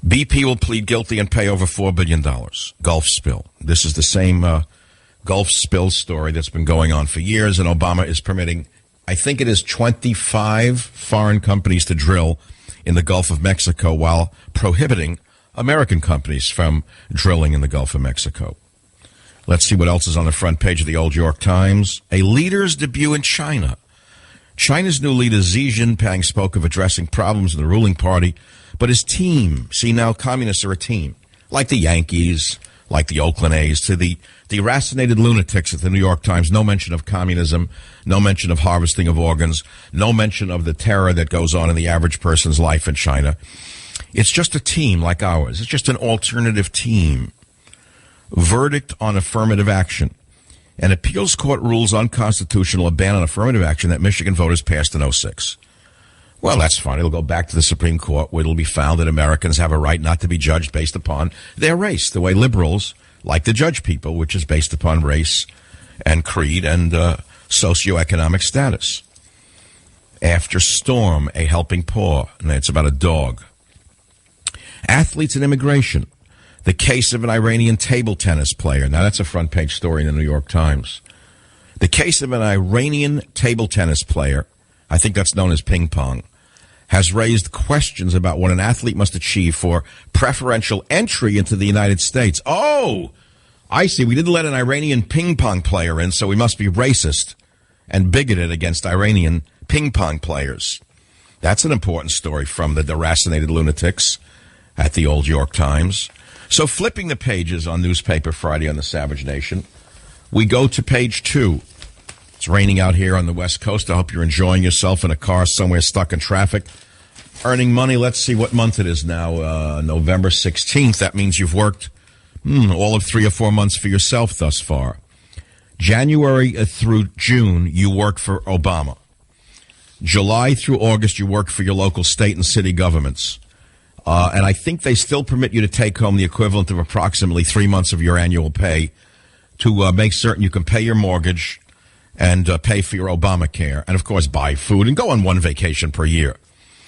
BP will plead guilty and pay over $4 billion. Gulf spill. This is the same Gulf spill story that's been going on for years, and Obama is permitting, I think it is 25 foreign companies to drill in the Gulf of Mexico while prohibiting American companies from drilling in the Gulf of Mexico. Let's see what else is on the front page of the Old York Times. A leader's debut in China. China's new leader Xi Jinping spoke of addressing problems in the ruling party, but his team, see now communists are a team, like the Yankees, like the Oakland A's, to the deracinated lunatics at the New York Times, no mention of communism, no mention of harvesting of organs, no mention of the terror that goes on in the average person's life in China. It's just a team like ours. It's just an alternative team. Verdict on affirmative action. An appeals court rules unconstitutional a ban on affirmative action that Michigan voters passed in 2006. Well, that's fine. It'll go back to the Supreme Court where it'll be found that Americans have a right not to be judged based upon their race, the way liberals like to judge people, which is based upon race and creed and socioeconomic status. After storm, a helping paw. And it's about a dog. Athletes and immigration. The case of an Iranian table tennis player. Now, that's a front page story in the New York Times. The case of an Iranian table tennis player, I think that's known as ping pong, has raised questions about what an athlete must achieve for preferential entry into the United States. Oh, I see. We didn't let an Iranian ping pong player in, so we must be racist and bigoted against Iranian ping pong players. That's an important story from the deracinated lunatics at the Old York Times. So flipping the pages on Newspaper Friday on the Savage Nation, we go to page 2. It's raining out here on the West Coast. I hope you're enjoying yourself in a car somewhere stuck in traffic. Earning money. Let's see what month it is now. November 16th. That means you've worked all of 3 or 4 months for yourself thus far. January through June, you work for Obama. July through August, you work for your local state and city governments. And I think they still permit you to take home the equivalent of approximately 3 months of your annual pay to make certain you can pay your mortgage and pay for your Obamacare and, of course, buy food and go on one vacation per year.